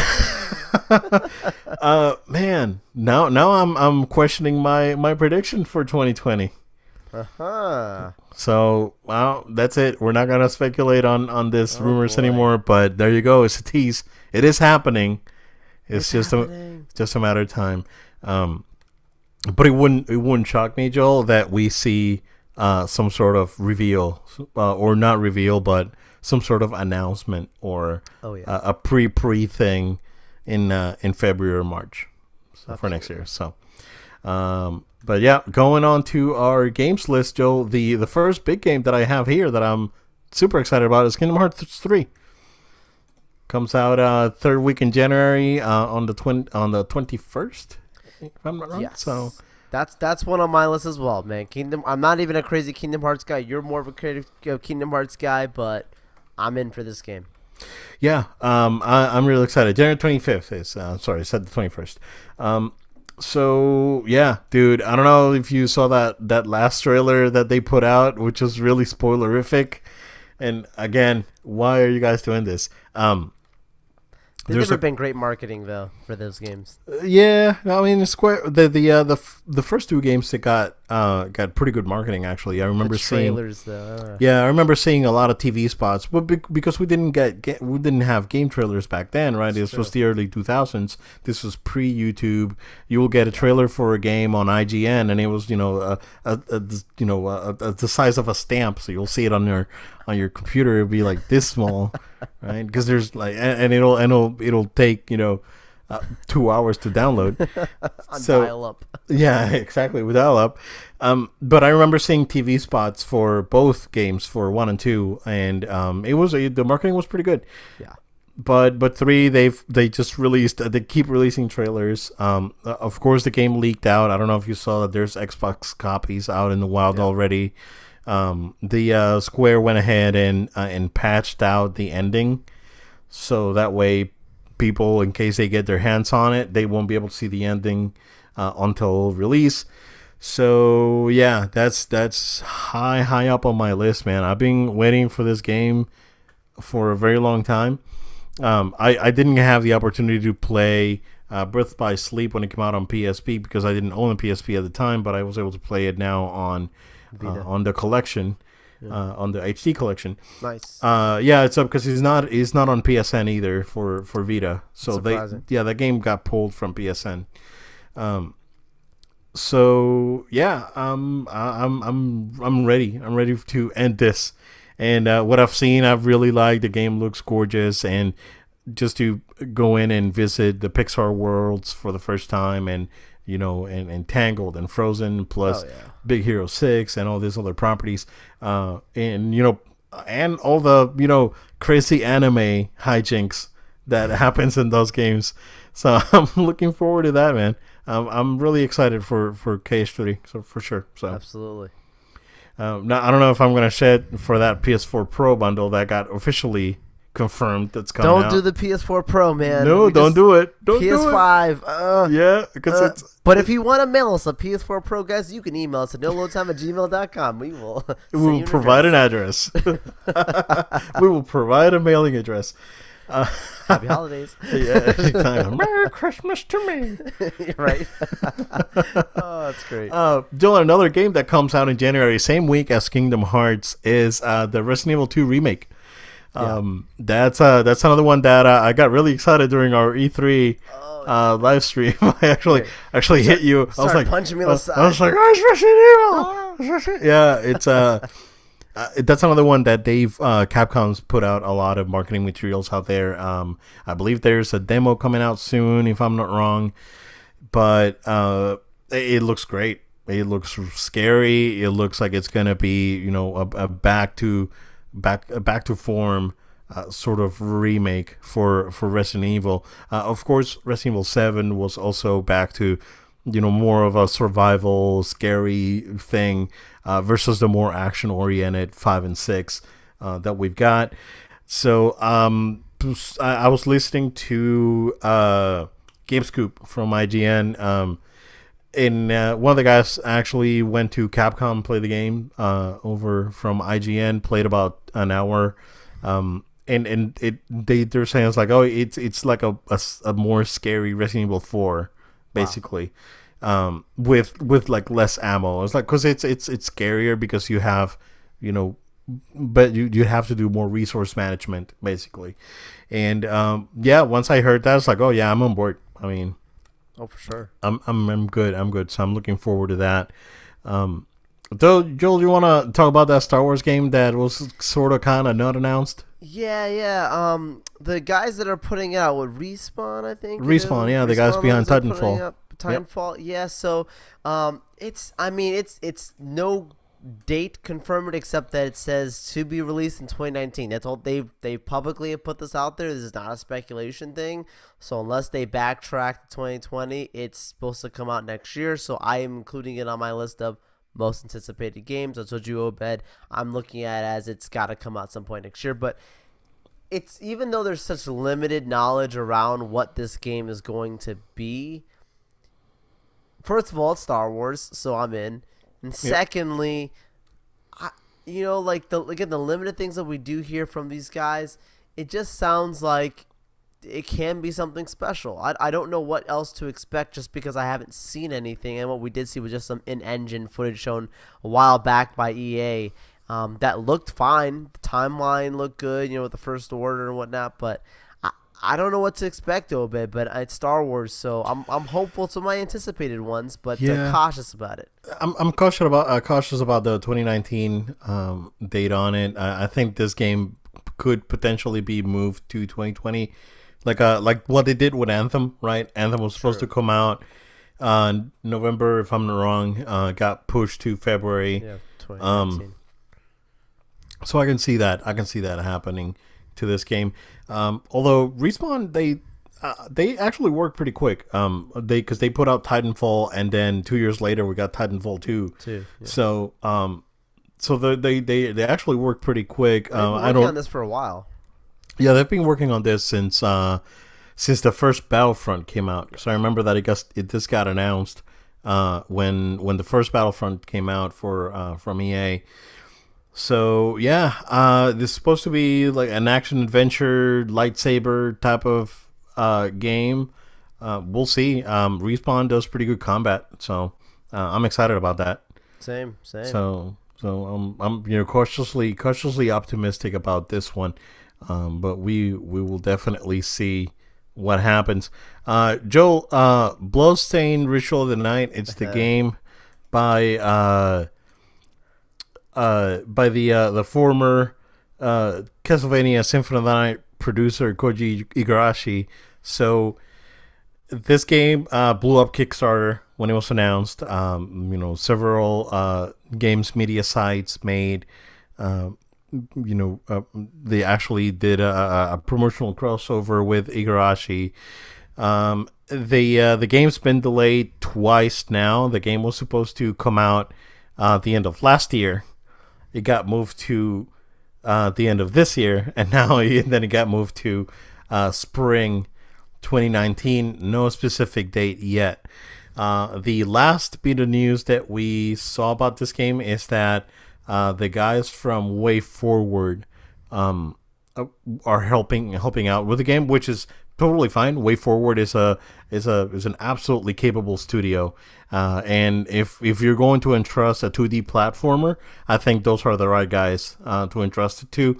Man, now I'm questioning my prediction for 2020. Uh-huh. So, well, that's it. We're not going to speculate on this rumors anymore, but there you go. It's a tease. It is happening. It's just a matter of time. But it wouldn't shock me, Joel, that we see some sort of reveal, or not reveal, but some sort of announcement or a pre thing in February or March for next year. So, but yeah, going on to our games list, Joel. The first big game that I have here that I'm super excited about is Kingdom Hearts 3. Comes out third week in January on the 21st, if I'm not wrong. Yes. So that's one on my list as well, man. I'm not even a crazy Kingdom Hearts guy. You're more of a creative Kingdom Hearts guy, but I'm in for this game. Yeah, I'm really excited. January 25th is sorry, I said the 21st. So yeah, dude, I don't know if you saw that last trailer that they put out, which was really spoilerific. And again, why are you guys doing this? There's never been great marketing though for those games. Yeah, I mean, Square the first two games that got pretty good marketing actually. I remember trailers, seeing I remember seeing a lot of TV spots, but because we didn't have game trailers back then, right? This was the early 2000s. This was pre YouTube. You will get a trailer for a game on IGN, and it was the size of a stamp, so you'll see it on your computer. It'll be like this small, right? Because there's like and it'll take 2 hours to download. On dial-up. Yeah, exactly, with dial-up. But I remember seeing TV spots for both games, for 1 and 2, and the marketing was pretty good. Yeah. But 3, they just released. They keep releasing trailers. Of course, the game leaked out. I don't know if you saw that. There's Xbox copies out in the wild already. The Square went ahead and patched out the ending, so that way people, in case they get their hands on it, they won't be able to see the ending until release. So yeah, that's high up on my list, man. I've been waiting for this game for a very long time. I didn't have the opportunity to play Birth by Sleep when it came out on PSP because I didn't own a PSP at the time, but I was able to play it now on the collection. On the HD collection. Nice. Yeah, it's up because he's not on PSN either for Vita. So that game got pulled from PSN. So yeah, I'm ready. I'm ready to end this. And what I've seen, I've really liked. The game looks gorgeous, and just to go in and visit the Pixar worlds for the first time, and and Tangled and Frozen, plus Big Hero 6 and all these other properties, and all the crazy anime hijinks that happens in those games. So I'm looking forward to that, man. I'm really excited for KH3, so for sure. So absolutely. Now I don't know if I'm gonna shed for that PS4 Pro bundle that got officially confirmed that's coming out. Don't do the PS4 Pro, man. No, don't do it. Don't PS5. do it. Yeah, because it's. But if you want to mail us a PS4 Pro, guys, you can email us at noloadtime@gmail.com. We will. We will provide an address. We will provide a mailing address. Happy holidays. Yeah, anytime. Merry Christmas to me. Right. Oh, that's great. Dylan, another game that comes out in January, same week as Kingdom Hearts, is the Resident Evil 2 remake. That's another one that I got really excited during our E3 live stream. I actually hit you. I was like punching me on the side. I was like, oh, it's Resident Evil. Yeah, it's That's another one that they've Capcom's put out a lot of marketing materials out there. I believe there's a demo coming out soon, if I'm not wrong. But it looks great. It looks scary. It looks like it's gonna be, you know, a back to form sort of remake for Resident Evil. Of course, Resident Evil 7 was also back to, you know, more of a survival scary thing versus the more action oriented 5 and 6 that we've got. So I was listening to GameScoop from IGN. And one of the guys actually went to Capcom, play the game over from IGN, played about an hour, and they're saying it's like, oh, it's like a more scary Resident Evil 4, basically, wow. With like less ammo. It's like, because it's scarier because you have, you know, but you have to do more resource management, basically. And yeah, once I heard that, it's like, oh yeah, I'm on board. I mean, oh, for sure. I'm good. So I'm looking forward to that. Though, Joel, you want to talk about that Star Wars game that was sort of kind of not announced? Yeah. The guys that are putting it out with Respawn, I think. Respawn, yeah, the guys behind Titanfall. Titanfall, yep. Yeah. So, it's no date confirmed except that it says to be released in 2019. That's all they publicly have put this out there. This is not a speculation thing. So unless they backtrack to 2020, it's supposed to come out next year. So I am including it on my list of most anticipated games. I told you, Obed, I'm looking at it as it's got to come out some point next year. But it's, even though there's such limited knowledge around what this game is going to be, first of all, it's Star Wars, so I'm in. And secondly, like the limited things that we do hear from these guys, it just sounds like it can be something special. I don't know what else to expect just because I haven't seen anything. And what we did see was just some in-engine footage shown a while back by EA that looked fine. The timeline looked good, with the First Order and whatnot. But I don't know what to expect, Obed, but it's Star Wars, so I'm hopeful to my anticipated ones, but cautious about it. I'm cautious about the 2019 date on it. I think this game could potentially be moved to 2020, like what they did with Anthem, right? Anthem was supposed to come out November, if I'm not wrong. Got pushed to February. Yeah, 2019. So I can see that. Happening to this game. Although Respawn, they actually work pretty quick. Because they put out Titanfall, and then 2 years later we got Titanfall 2. Yeah. So they actually work pretty quick. They've been working on this for a while. Yeah, they've been working on this since the first Battlefront came out. So I remember that this got announced when the first Battlefront came out from EA. So yeah, this is supposed to be like an action adventure lightsaber type of game. We'll see. Respawn does pretty good combat, so I'm excited about that. Same. So I'm cautiously optimistic about this one, but we will definitely see what happens. Joel, Bloodstained Ritual of the Night. It's the game by the former Castlevania Symphony of the Night producer Koji Igarashi. So this game blew up Kickstarter when it was announced. Several games media sites made. They actually did a promotional crossover with Igarashi. The game's been delayed twice now. The game was supposed to come out at the end of last year. It got moved to the end of this year, and then it got moved to spring 2019. No specific date yet. The last bit of news that we saw about this game is that the guys from Way Forward are helping out with the game, which is totally fine. Way Forward is an absolutely capable studio, and if you're going to entrust a 2D platformer, I think those are the right guys to entrust it to.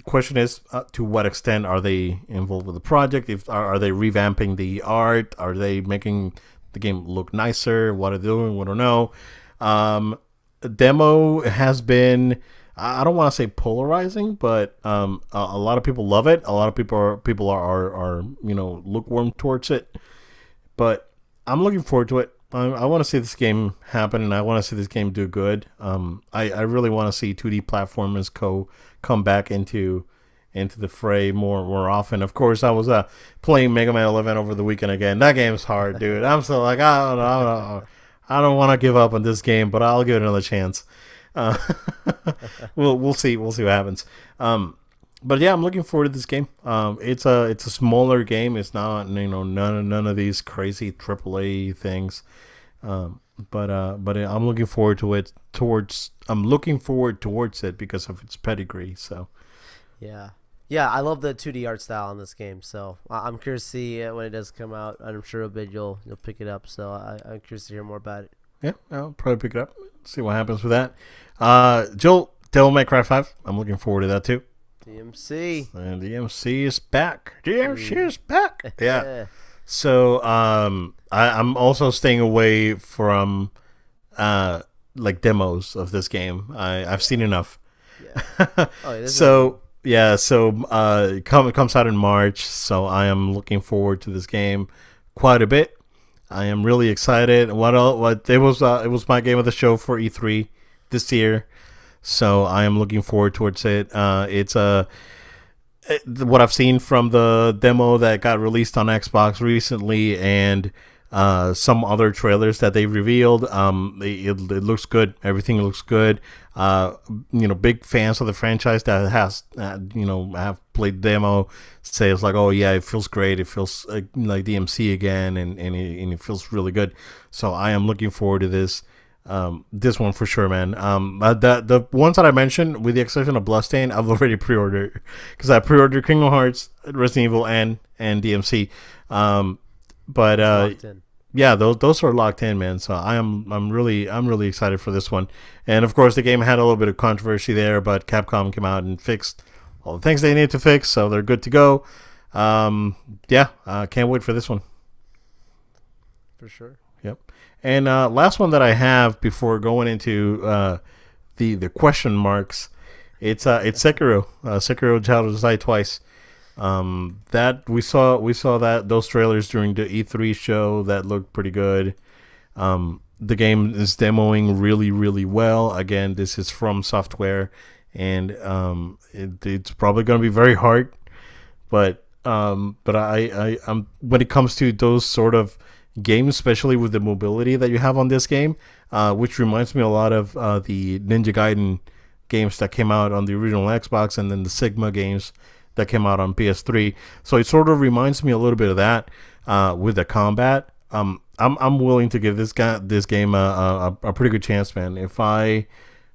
Question is, to what extent are they involved with the project? Are they revamping the art? Are they making the game look nicer? What are they doing? We don't know. A demo has been I don't want to say polarizing, but a lot of people love it. A lot of people are lukewarm towards it. But I'm looking forward to it. I want to see this game happen, and I want to see this game do good. I really want to see 2D platformers come back into the fray more often. Of course, I was playing Mega Man 11 over the weekend again. That game's hard, dude. I'm so like I don't want to give up on this game, but I'll give it another chance. Uh, we'll see what happens. But yeah, I'm looking forward to this game. It's a smaller game. It's not none of these crazy AAA things. But I'm looking forward to it. I'm looking forward towards it because of its pedigree. So Yeah. Yeah, I love the 2D art style in this game, so I'm curious to see it when it does come out. I'm sure a bit you'll pick it up, so I'm curious to hear more about it. yeah, I'll probably pick it up. See what happens with that. Joel, Devil May Cry 5. I'm looking forward to that too. DMC. And DMC is back. DMC is back. Yeah. So I'm also staying away from like demos of this game. I've seen enough. Yeah. Oh, so yeah, so it comes out in March. So I am looking forward to this game quite a bit. I am really excited. What it was my game of the show for E3 this year. So I am looking forward towards it. It's what I've seen from the demo that got released on Xbox recently, and some other trailers that they revealed. It looks good. Everything looks good. Big fans of the franchise that have played demo say it's like, oh yeah, it feels great. It feels like DMC again, and it feels really good. So I am looking forward to this. This one for sure, man. The ones that I mentioned, with the exception of Bloodstained, I've already pre-ordered because I pre-ordered Kingdom Hearts, Resident Evil, and DMC. Yeah, those are locked in, man. So I'm really excited for this one. And of course, the game had a little bit of controversy there, but Capcom came out and fixed all the things they need to fix, so they're good to go. Can't wait for this one. For sure. Yep. And last one that I have before going into the question marks, it's Sekiro. Sekiro: Shadows Die Twice. That we saw that those trailers during the E3 show that looked pretty good. The game is demoing really, really well. Again, this is From Software, and it's probably going to be very hard. But I'm when it comes to those sort of games, especially with the mobility that you have on this game, which reminds me a lot of the Ninja Gaiden games that came out on the original Xbox, and then the Sigma games that came out on PS3. So it sort of reminds me a little bit of that with the combat. I'm willing to give this game a pretty good chance, man. If I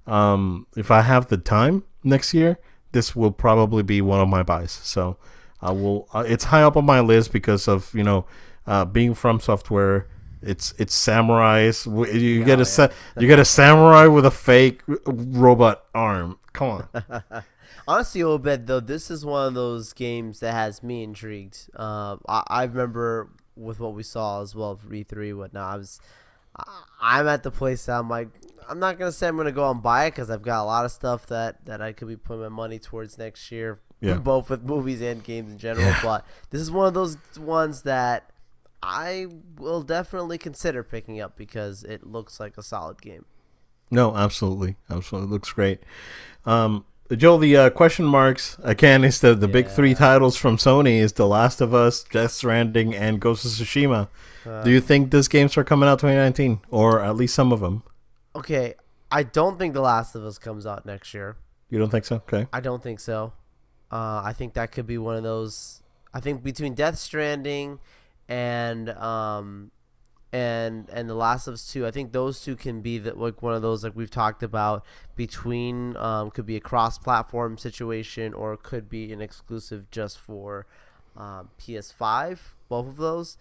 have the time next year, this will probably be one of my buys. So I will. It's high up on my list because of being From Software. It's samurais. You get a samurai with a fake robot arm. Come on. Honestly, Obed, though, this is one of those games that has me intrigued. I remember with what we saw as well for E3 whatnot. I'm at the place that I'm like, I'm not gonna say I'm gonna go and buy it because I've got a lot of stuff that I could be putting my money towards next year, both with movies and games in general. Yeah. But this is one of those ones that I will definitely consider picking up because it looks like a solid game. No, absolutely, it looks great. Joel, the question marks again is the big three titles from Sony is The Last of Us, Death Stranding, and Ghost of Tsushima. Do you think these games are coming out 2019, or at least some of them? Okay, I don't think The Last of Us comes out next year. You don't think so? Okay. I don't think so. I think that could be one of those. I think between Death Stranding and The Last of Us 2, I think those two can be like one of those like we've talked about between could be a cross-platform situation or it could be an exclusive just for PS5. Both of those.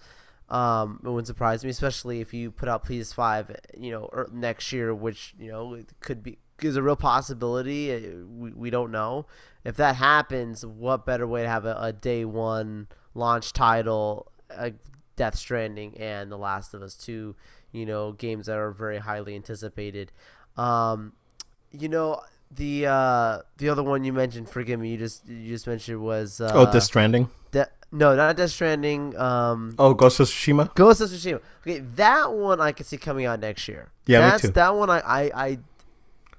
It wouldn't surprise me, especially if you put out PS5, next year, which it could be is a real possibility. We don't know if that happens. What better way to have a day one launch title? Death Stranding and The Last of Us 2, games that are very highly anticipated. The other one you mentioned, forgive me, you just mentioned was Death Stranding. No, not Death Stranding. Ghost of Tsushima. Ghost of Tsushima. Okay, that one I can see coming out next year. Yeah, me too. That one I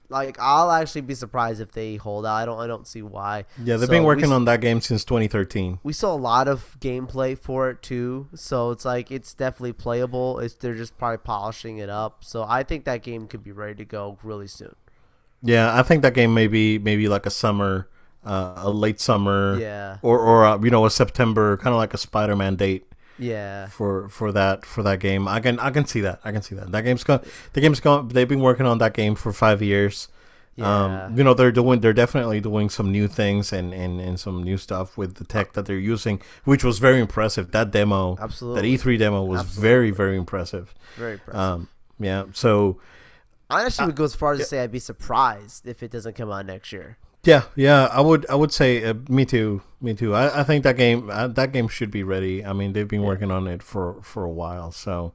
like. I'll actually be surprised if they hold out. I don't see why. Yeah, they've been working on that game since 2013. We saw a lot of gameplay for it too, so it's like it's definitely playable. They're just probably polishing it up. So I think that game could be ready to go really soon. Yeah, I think that game may be like a late summer, Yeah, or a September, kind of like a Spider-Man date. Yeah, for that game, I can see that. The game's gone. They've been working on that game for 5 years. yeah. They're definitely doing some new things and some new stuff with the tech that they're using, which was very impressive. That demo, Absolutely. that E3 demo was very, very impressive. Very impressive. Yeah. So I actually would go as far as to say I'd be surprised if it doesn't come out next year. Yeah. I would say me too. I think that game should be ready. I mean, they've been working on it for a while, so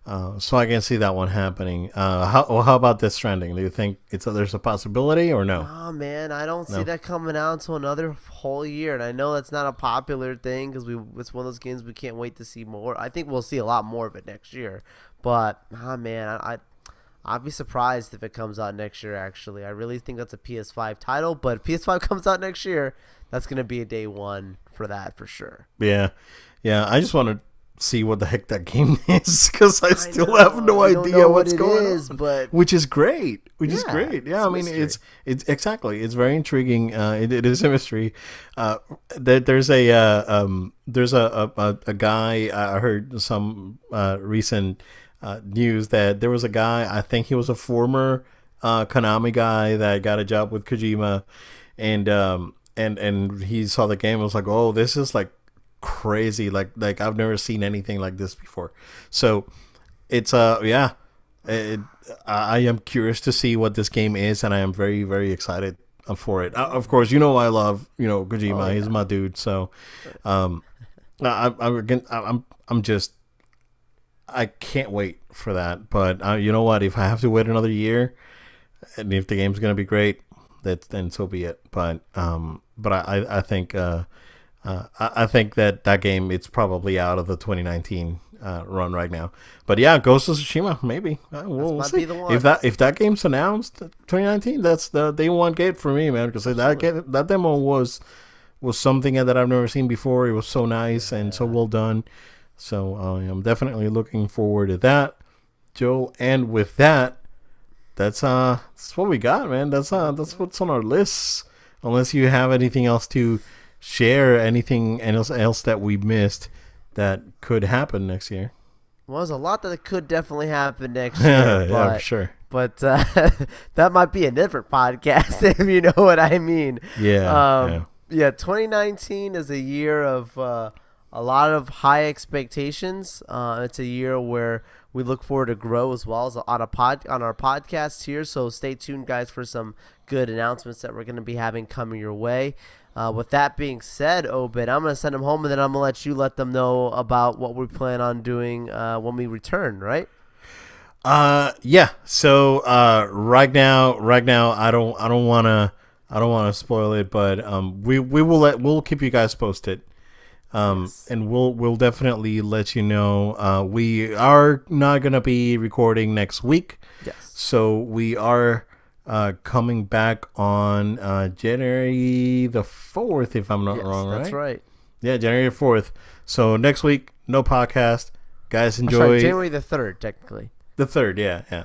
I can see that one happening. How about Death Stranding? Do you think there's a possibility or no? Oh man, I don't see that coming out until another whole year, and I know that's not a popular thing because it's one of those games we can't wait to see more. I think we'll see a lot more of it next year, but man, I'd be surprised if it comes out next year, actually. I really think that's a PS5 title, but if PS5 comes out next year, that's going to be a day one for that, for sure. Yeah. I just want to see what the heck that game is, because I still have no idea what's going on. But which is great. Yeah, I mean, it's exactly. It's very intriguing. It is a mystery. There's a guy, I heard some recent news that there was a guy, I think he was a former Konami guy that got a job with Kojima, and he saw the game and was like, oh, this is like crazy, like I've never seen anything like this before. So it's I am curious to see what this game is, and I am very, very excited for it. Of course, I love Kojima. Oh, yeah. He's my dude. So I can't wait for that. But you know what? If I have to wait another year, and if the game's gonna be great, then so be it. But I think I think that game, it's probably out of the 2019 run right now. But yeah, Ghost of Tsushima, maybe we'll see. Be the one. If that game's announced 2019, that's the day one get for me, man. Because that demo was something that I've never seen before. It was so nice and so well done. So I'm definitely looking forward to that, Joe. And with that, that's what we got, man. That's what's on our lists. Unless you have anything else to share, anything else that we missed that could happen next year. Well, there's a lot that could definitely happen next year. Yeah, for sure. But that might be a different podcast, if you know what I mean. Yeah. 2019 is a year of a lot of high expectations. It's a year where we look forward to grow as well as on our podcast here. So stay tuned, guys, for some good announcements that we're going to be having coming your way. With that being said, Obed, I'm going to send them home, and then I'm going to let them know about what we plan on doing when we return, right? Yeah. So right now I don't want to spoil it, but we'll keep you guys posted. Yes. And we'll definitely let you know. We are not going to be recording next week. Yes. So we are coming back on January the 4th, if I'm not wrong, right? That's right. Yeah, January 4th. So next week, no podcast. Guys, enjoy. January the 3rd, technically. The 3rd, yeah.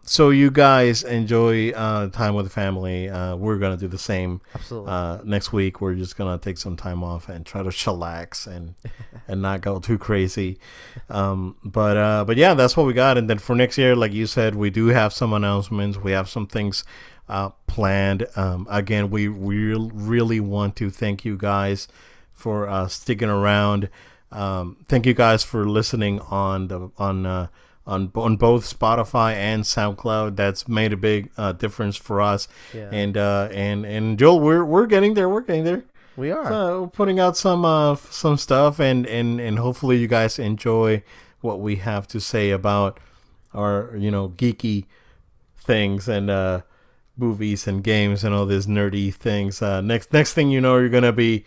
So you guys enjoy time with the family. We're going to do the same. Absolutely. Next week, we're just going to take some time off and try to chillax and not go too crazy. But yeah, that's what we got. And then for next year, like you said, we do have some announcements. We have some things planned. Again, we really want to thank you guys for sticking around. Thank you guys for listening on both Spotify and SoundCloud. That's made a big difference for us. Yeah. And Joel, we're getting there. We are. So putting out some stuff, and hopefully you guys enjoy what we have to say about our geeky things. And movies and games and all these nerdy things. Next thing you know, you're gonna be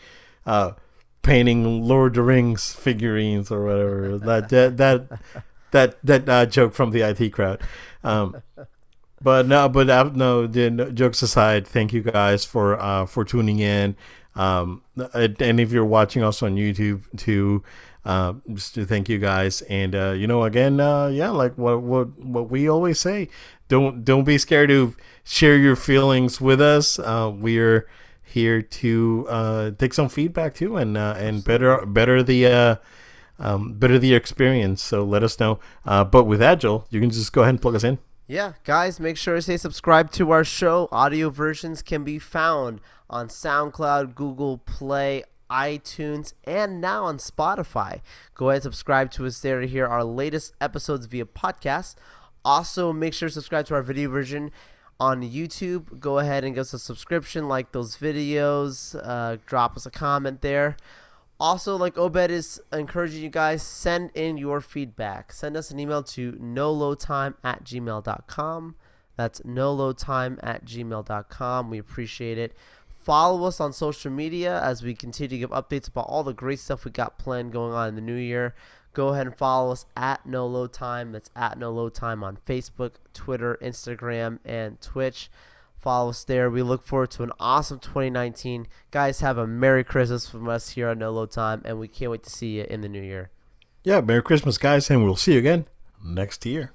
painting Lord of the Rings figurines or whatever. That joke from the IT crowd. Jokes aside, thank you guys for tuning in. And if you're watching us on YouTube too, just to thank you guys. And again, like what we always say, don't be scared to share your feelings with us. We're here to take some feedback too, and better the experience. So let us know. But with that, Joel, you can just go ahead and plug us in. Yeah, guys, make sure to stay subscribed to our show. Audio versions can be found on SoundCloud, Google Play, iTunes, and now on Spotify. Go ahead and subscribe to us there to hear our latest episodes via podcast. Also, make sure to subscribe to our video version on YouTube. Go ahead and give us a subscription, like those videos, drop us a comment there. Also, like Obed is encouraging you guys, send in your feedback. Send us an email to noloadtime@gmail.com. That's noloadtime@gmail.com. We appreciate it. Follow us on social media as we continue to give updates about all the great stuff we got planned going on in the new year. Go ahead and follow us at noloadtime. That's at noloadtime on Facebook, Twitter, Instagram, and Twitch. Follow us there. We look forward to an awesome 2019. Guys, have a Merry Christmas from us here on No Load Time, and we can't wait to see you in the new year. Yeah, Merry Christmas, guys, and we'll see you again next year.